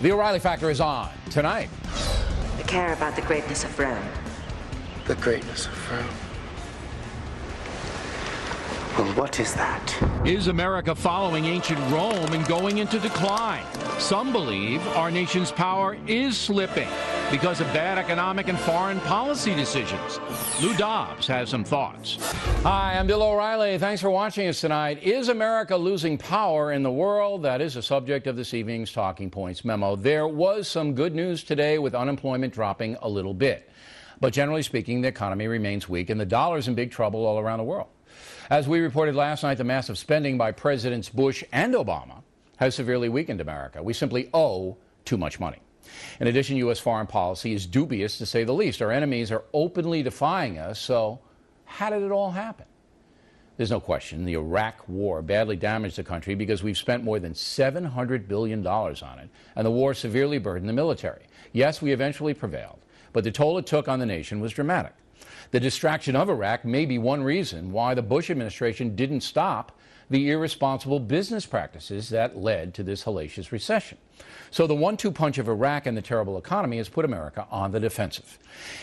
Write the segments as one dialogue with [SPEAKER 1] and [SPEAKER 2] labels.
[SPEAKER 1] The O'Reilly Factor is on tonight.
[SPEAKER 2] I care about the greatness of Rome.
[SPEAKER 3] The greatness of Rome? Well, what is that?
[SPEAKER 4] Is America following ancient Rome and going into decline? Some believe our nation's power is slipping because of bad economic and foreign policy decisions. Lou Dobbs has some thoughts.
[SPEAKER 1] Hi, I'm Bill O'Reilly. Thanks for watching us tonight. Is America losing power in the world? That is the subject of this evening's Talking Points memo. There was some good news today with unemployment dropping a little bit. But generally speaking, the economy remains weak and the dollar's in big trouble all around the world. As we reported last night, the massive spending by Presidents Bush and Obama has severely weakened America. We simply owe too much money. In addition, U.S. foreign policy is dubious, to say the least. Our enemies are openly defying us, so how did it all happen? There's no question the Iraq war badly damaged the country because we've spent more than $700 billion on it, and the war severely burdened the military. Yes, we eventually prevailed, but the toll it took on the nation was dramatic. The distraction of Iraq may be one reason why the Bush administration didn't stop the irresponsible business practices that led to this hellacious recession. So the 1-2 punch of Iraq and the terrible economy has put America on the defensive.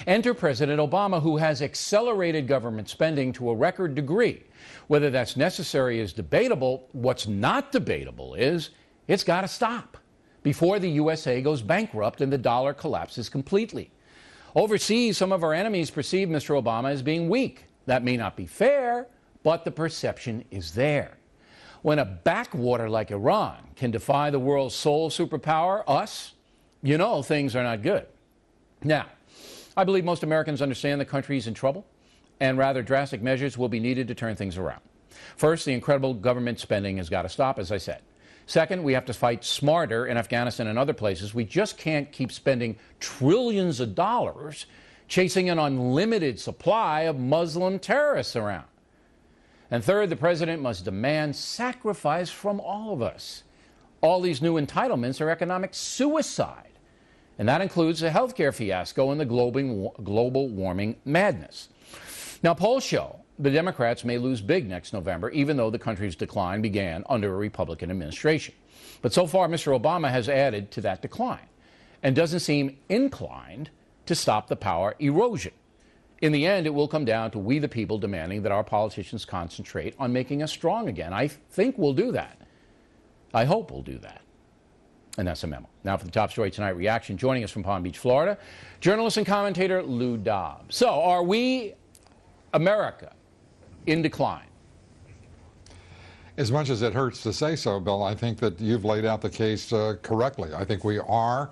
[SPEAKER 1] Enter President Obama, who has accelerated government spending to a record degree. Whether that's necessary is debatable. What's not debatable is it's got to stop before the USA goes bankrupt and the dollar collapses completely. Overseas, some of our enemies perceive Mr. Obama as being weak. That may not be fair, but the perception is there. When a backwater like Iran can defy the world's sole superpower, us, you know things are not good. Now, I believe most Americans understand the country is in trouble, and rather drastic measures will be needed to turn things around. First, the incredible government spending has got to stop, as I said. Second, we have to fight smarter in Afghanistan and other places. We just can't keep spending trillions of dollars chasing an unlimited supply of Muslim terrorists around. And third, the president must demand sacrifice from all of us. All these new entitlements are economic suicide. And that includes the healthcare fiasco and the global warming madness. Now, polls show the Democrats may lose big next November, even though the country's decline began under a Republican administration. But so far, Mr. Obama has added to that decline and doesn't seem inclined to stop the power erosion. In the end, it will come down to we the people demanding that our politicians concentrate on making us strong again. I think we'll do that. I hope we'll do that. And that's a memo. Now for the top story tonight, reaction. Joining us from Palm Beach, Florida, journalist and commentator Lou Dobbs. So are we, America, in decline?
[SPEAKER 5] As much as it hurts to say so, Bill, I think that you've laid out the case correctly. I think we are.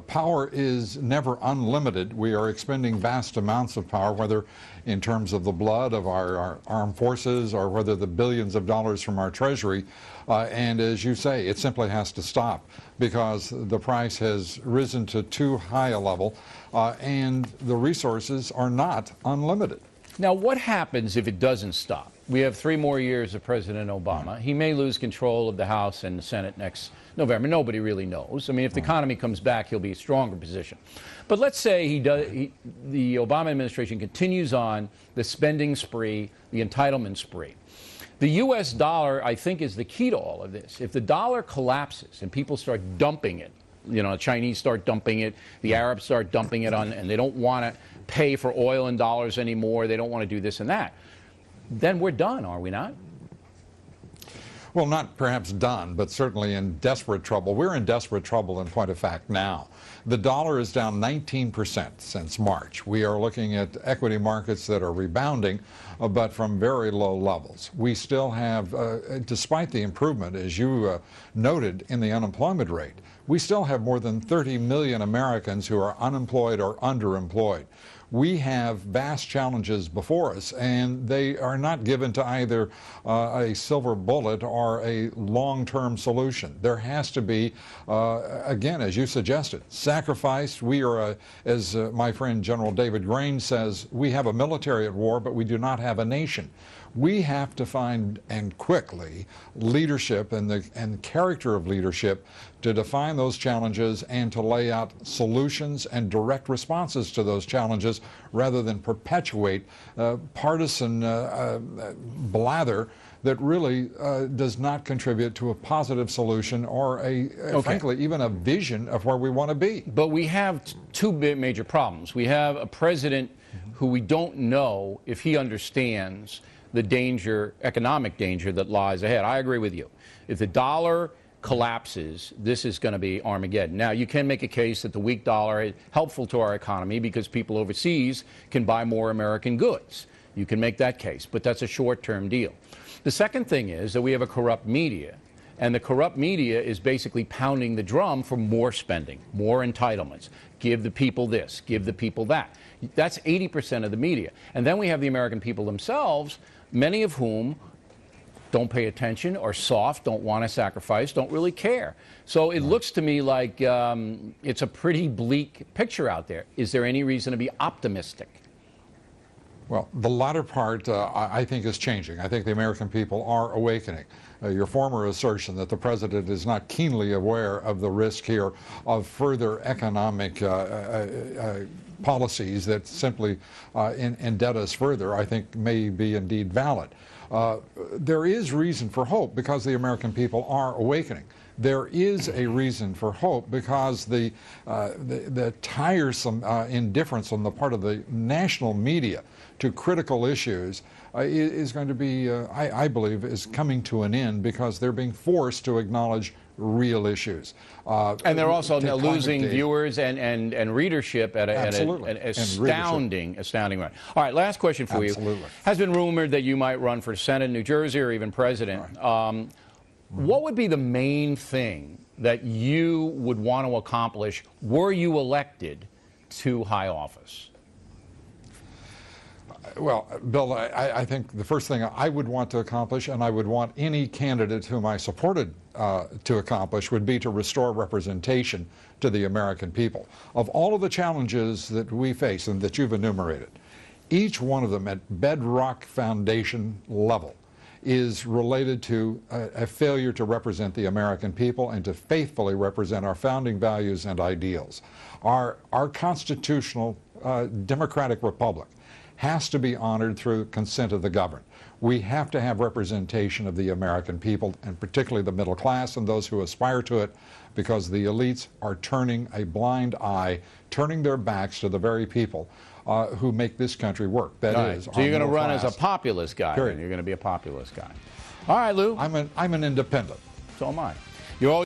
[SPEAKER 5] Power is never unlimited. We are expending vast amounts of power, whether in terms of the blood of our armed forces or whether the billions of dollars from our treasury. And as you say, it simply has to stop because the price has risen to too high a level and the resources are not unlimited.
[SPEAKER 1] Now, what happens if it doesn't stop? We have 3 more years of President Obama. He may lose control of the House and the Senate next November. Nobody really knows. I mean, if the economy comes back, he'll be in a stronger position. But let's say the Obama administration continues on the spending spree, the entitlement spree. The U.S. dollar, I think, is the key to all of this. If the dollar collapses and people start dumping it, you know, the Chinese start dumping it, the Arabs start dumping it on, and they don't want to pay for oil in dollars anymore, they don't want to do this and that, then we're done, are we not?
[SPEAKER 5] Well, not perhaps done, but certainly in desperate trouble. We're in desperate trouble in point of fact now. The dollar is down 19% since March. We are looking at equity markets that are rebounding, but from very low levels. We still have, despite the improvement, as you noted, in the unemployment rate, we still have more than 30 million Americans who are unemployed or underemployed. We have vast challenges before us, and they are not given to either a silver bullet or a long-term solution. There has to be, again, as you suggested, sacrifice. We are, as my friend General David Grain says, we have a military at war, but we do not have a nation. We have to find, and quickly, leadership and character of leadership to define those challenges and to lay out solutions and direct responses to those challenges rather than perpetuate partisan blather that really does not contribute to a positive solution or frankly, even a vision of where we want to be.
[SPEAKER 1] But we have two major problems. We have a president who we don't know if he understands the danger, economic danger that lies ahead. I agree with you. If the dollar collapses, this is going to be Armageddon. Now, you can make a case that the weak dollar is helpful to our economy because people overseas can buy more American goods. You can make that case, but that's a short-term deal. The second thing is that we have a corrupt media, and the corrupt media is basically pounding the drum for more spending, more entitlements. Give the people this, give the people that. That's 80% of the media. And then we have the American people themselves, many of whom don't pay attention, are soft, don't want to sacrifice, don't really care. So it looks to me like it's a pretty bleak picture out there. Is there any reason to be optimistic?
[SPEAKER 5] Well, the latter part, I think, is changing. I think the American people are awakening. Your former assertion that the president is not keenly aware of the risk here of further economic policies that simply indebt us further, I think may be indeed valid. There is reason for hope because the American people are awakening. There is a reason for hope because the tiresome indifference on the part of the national media to critical issues is going to be, I believe, is coming to an end because they're being forced to acknowledge real issues.
[SPEAKER 1] And they're also now losing viewers and readership at an astounding rate. All right, last question for you. Has been rumored that you might run for Senate in New Jersey or even president. Right. What would be the main thing that you would want to accomplish were you elected to high office?
[SPEAKER 5] Well, Bill, I think the first thing I would want to accomplish, and I would want any candidate whom I supported to accomplish, would be to restore representation to the American people. Of all of the challenges that we face and that you've enumerated, each one of them at bedrock foundation level is related to a failure to represent the American people and to faithfully represent our founding values and ideals. Our constitutional democratic republic has to be honored through consent of the governed. We have to have representation of the American people, and particularly the middle class and those who aspire to it, because the elites are turning a blind eye, turning their backs to the very people who make this country work. That is,
[SPEAKER 1] so you're going to run
[SPEAKER 5] class.
[SPEAKER 1] as a populist guy. You're going to be a populist guy. All right, Lou.
[SPEAKER 5] I'm an independent.
[SPEAKER 1] So am I. You're always